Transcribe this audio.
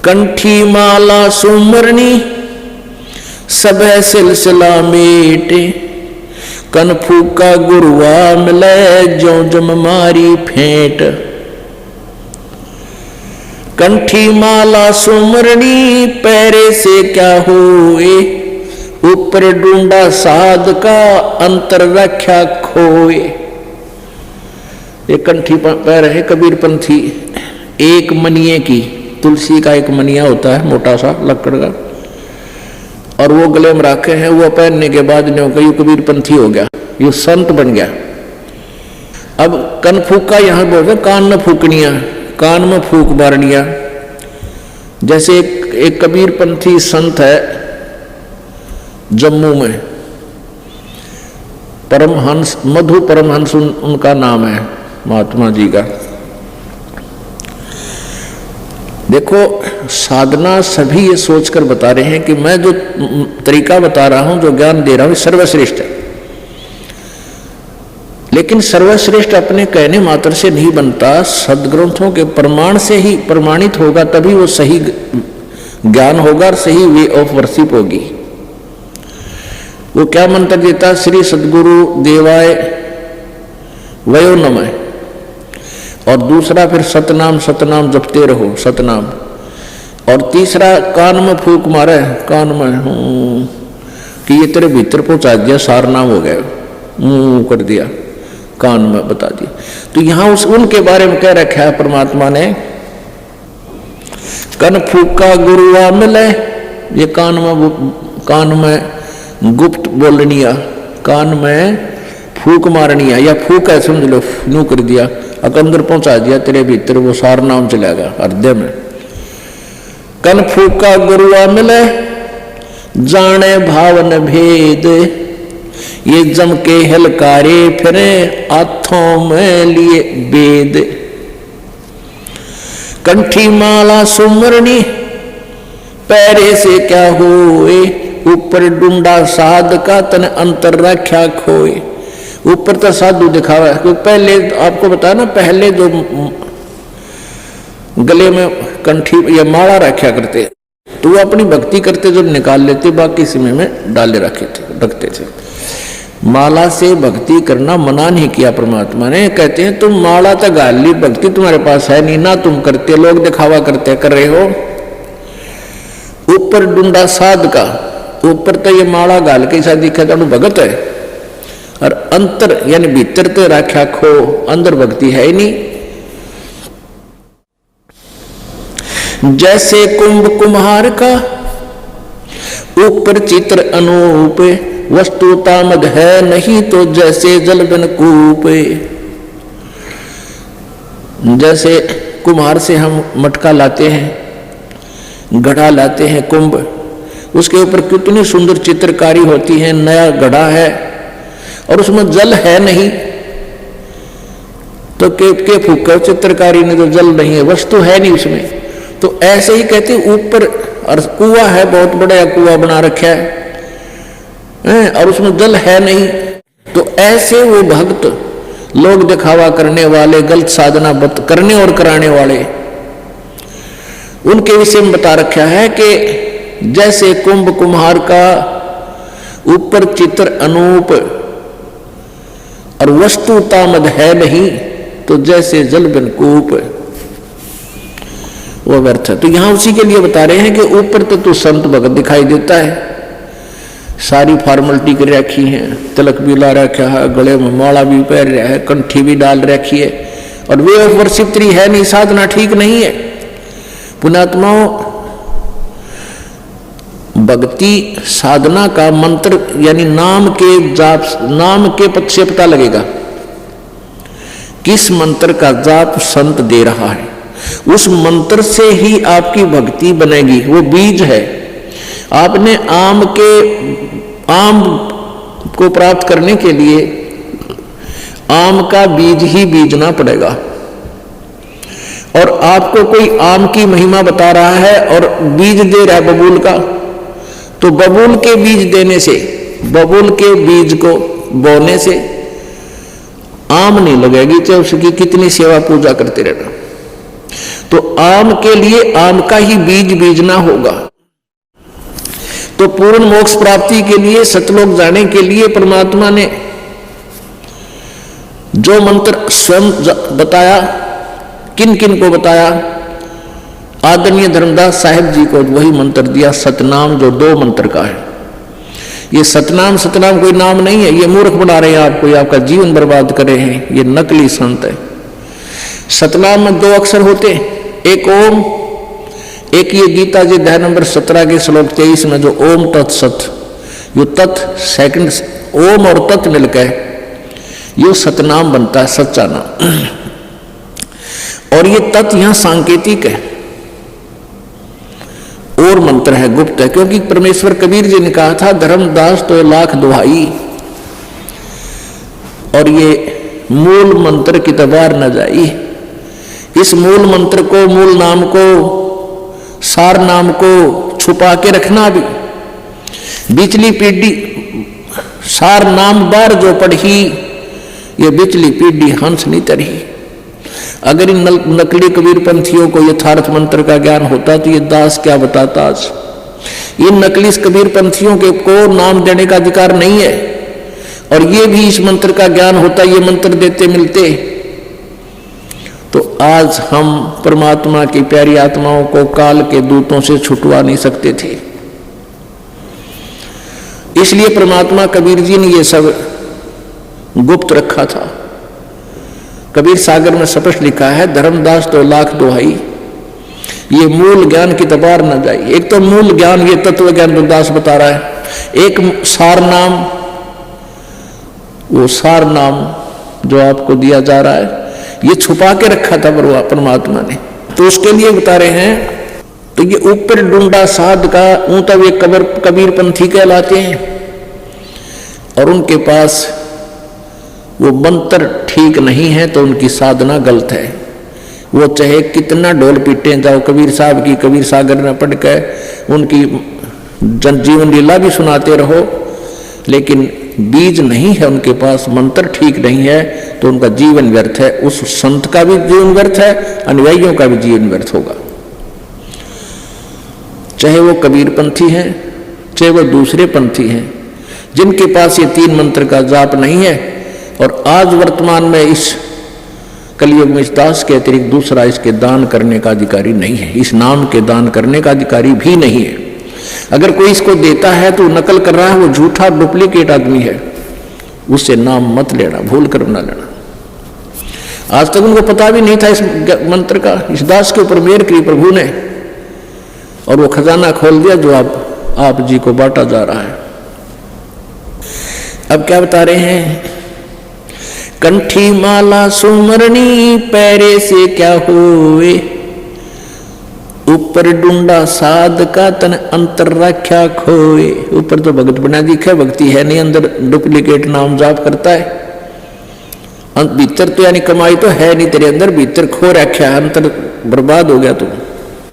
कंठी माला सुमरनी सब सिलसिला मेटे, कन फूका गुरुआ मिले जो जम मारी फेंट। कंठी माला सुमरनी पैरे से क्या हुए, ऊपर ढूंढा साध का अंतर रख्या खोए। ये कंठी पैर है कबीर पंथी एक मनिए की, तुलसी का एक मनिया होता है मोटा सा लकड़ का, और वो गले में रखे हैं। वो पहनने के बाद ये कबीर पंथी हो गया, ये संत बन गया। अब कन फूका यहां बोलते कान में फूकनिया, कान में फूक मारनिया। जैसे एक कबीर पंथी संत है जम्मू में, परमहंस मधु परमहंस उनका नाम है, महात्मा जी का। देखो साधना सभी ये सोचकर बता रहे हैं कि मैं जो तरीका बता रहा हूं, जो ज्ञान दे रहा हूं, सर्वश्रेष्ठ है। लेकिन सर्वश्रेष्ठ अपने कहने मात्र से नहीं बनता, सदग्रंथों के प्रमाण से ही प्रमाणित होगा, तभी वो सही ज्ञान होगा और सही वे ऑफ वर्शिप होगी। वो क्या मंत्र देता, श्री सदगुरु देवाय वयो नमः, और दूसरा फिर सतनाम सतनाम जपते रहो सतनाम, और तीसरा कान में फूक मारे, कान में कि ये तेरे भीतर पहुंचा दिया, सार नाम हो गया, मुंह कर दिया, कान में बता दिया। तो यहां उनके बारे में कह रखा है परमात्मा ने, कन फूका गुरुआ मिले, ये कान में गुप्त बोलनिया, कान में फूक मारनिया, या फूक है समझ लो, नू कर दिया, अंदर पहुंचा दिया, तेरे भीतर वो सार नाम चलेगा हृदय में। कन फूका गुरुआ मिले जाने भावन भेद, ये जम के हलकारे फिरे हाथों में लिए वेद। कंठी माला सुमरनी पैरे से क्या हुए, ऊपर ढूंढा साध का तन अंतर रख्या खोए। ऊपर तो साधु दिखावा है, क्योंकि पहले आपको बताया ना, पहले जो गले में कंठी या माला रखा करते तो वो अपनी भक्ति करते जब निकाल लेते, बाकी समय में डाले रखते थे। माला से भक्ति करना मना नहीं किया परमात्मा ने। कहते हैं तुम माला तो गाल ली, भक्ति तुम्हारे पास है नहीं ना, तुम करते, लोग दिखावा करते कर रहे हो। ऊपर ढूंढा साध का, ऊपर तो ये माला गाल के साथ दिखा तो भगत है, और अंतर यानी भीतर तो राख्या खो, अंदर भक्ति है ही नहीं। जैसे कुंभ कुम्हार का ऊपर चित्र अनूप, वस्तुता मद है नहीं तो जैसे जल बिन कूप। जैसे कुम्हार से हम मटका लाते हैं, घड़ा लाते हैं, कुंभ, उसके ऊपर कितनी सुंदर चित्रकारी होती है, नया घड़ा है और उसमें जल है नहीं, तो के फूका चित्रकारी ने तो जल नहीं है, वस्तु है नहीं उसमें। तो ऐसे ही कहते ऊपर और कुआं है, बहुत बड़ा कुआं बना रखा है और उसमें जल है नहीं। तो ऐसे वो भक्त, लोग दिखावा करने वाले, गलत साधना करने और कराने वाले, उनके विषय में बता रखा है कि जैसे कुंभ कुम्हार का ऊपर चित्र अनूप और वस्तुता मद है नहीं तो जैसे जल बिन कूप, वो व्यर्थ है। तो यहां उसी के लिए बता रहे हैं कि ऊपर तो संत भगत दिखाई देता है, सारी फॉर्मेलिटी कर रखी है, तिलक भी ला रखा है, गले में माला भी पहन रहा है, कंठी भी डाल रखी है, और वे ऑफ वर्शिप है नहीं, साधना ठीक नहीं है। पुण्यात्माओं, भक्ति साधना का मंत्र यानी नाम के जाप, नाम के पद से पता लगेगा किस मंत्र का जाप संत दे रहा है, उस मंत्र से ही आपकी भक्ति बनेगी। वो बीज है। आपने आम को प्राप्त करने के लिए आम का बीज ही बीजना पड़ेगा, और आपको कोई आम की महिमा बता रहा है और बीज दे रहा है बबूल का, तो बबूल के बीज देने से, बबूल के बीज को बोने से आम नहीं लगेगी, चाहे उसकी कितनी सेवा पूजा करते रहना। तो आम के लिए आम का ही बीज बीजना होगा। तो पूर्ण मोक्ष प्राप्ति के लिए, सतलोक जाने के लिए परमात्मा ने जो मंत्र स्वयं बताया, किन किन को बताया, आदरणीय धर्मदास साहिब जी को वही मंत्र दिया, सतनाम, जो 2 मंत्र का है। ये सतनाम कोई नाम नहीं है, ये मूर्ख बना रहे हैं आपको, ये आपका जीवन बर्बाद कर रहे हैं, ये नकली संत है। सतनाम में 2 अक्षर होते, एक ओम, एक ये गीता जी अध्याय नंबर 17 के श्लोक 23 में जो ओम तत्सत, यो तत् सेकंड ओम और तत् मिलकर यो सतनाम बनता है, सच्चा नाम। और ये तत् यहां सांकेतिक है और मंत्र है, गुप्त है, क्योंकि परमेश्वर कबीर जी ने कहा था धर्मदास तो 1,00,000 दुहाई, और ये मूल मंत्र की तबार न जाई। इस मूल मंत्र को, मूल नाम को, सार नाम को छुपा के रखना भी, बिचली पीढ़ी सार नाम बार जो पढ़ी, ये बिचली पीढ़ी हंस नहीं तरही। अगर इन नकली कबीर पंथियों को यथार्थ मंत्र का ज्ञान होता तो ये दास क्या बताता आज। इन नकली कबीर पंथियों के को नाम देने का अधिकार नहीं है, और ये भी इस मंत्र का ज्ञान होता, ये मंत्र देते मिलते, तो आज हम परमात्मा की प्यारी आत्माओं को काल के दूतों से छुटवा नहीं सकते थे। इसलिए परमात्मा कबीर जी ने ये सब गुप्त रखा था। कबीर सागर में स्पष्ट लिखा है, धर्मदास तो 1,00,000 दुहाई, ये मूल ज्ञान की तबार न जाए। एक तो मूल ज्ञान, ये तत्व ज्ञान धर्मदास बता रहा है, एक सार नाम, वो सार नाम जो आपको दिया जा रहा है, ये छुपा के रखा था परमात्मा ने, तो उसके लिए बता रहे हैं। तो ये ऊपर डूंडा साध का ऊंटा वे कबीर पंथी कहलाते हैं, और उनके पास वो मंत्र ठीक नहीं है तो उनकी साधना गलत है। वो चाहे कितना ढोल पीटे जाओ, कबीर साहब की कबीर सागर में पढ़ कर उनकी जीवन लीला भी सुनाते रहो, लेकिन बीज नहीं है उनके पास, मंत्र ठीक नहीं है, तो उनका जीवन व्यर्थ है। उस संत का भी जीवन व्यर्थ है, अनुयायियों का भी जीवन व्यर्थ होगा। चाहे वो कबीर पंथी हैं, चाहे वो दूसरे पंथी हैं, जिनके पास ये 3 मंत्र का जाप नहीं है, और आज वर्तमान में इस कलयुग में इस दास के अतिरिक्त दूसरा इसके दान करने का अधिकारी नहीं है, इस नाम के दान करने का अधिकारी भी नहीं है। अगर कोई इसको देता है तो नकल कर रहा है, वो झूठा डुप्लीकेट आदमी है, उससे नाम मत लेना, भूल कर ना लेना। आज तक उनको पता भी नहीं था इस मंत्र का, इस दास के ऊपर मेहर की प्रभु ने, और वो खजाना खोल दिया जो आप जी को बांटा जा रहा है। अब क्या बता रहे हैं, कंठी माला सुमरनी पैरे से क्या होए, ऊपर डूंडा साध का तन अंतर रख्या खोए। ऊपर तो भगत बना दिखा, भक्ति है नहीं, अंदर डुप्लीकेट नाम जाप करता है। भीतर तो यानी कमाई तो है नहीं तेरे अंदर, भीतर खो रखा है, अंतर बर्बाद हो गया तू।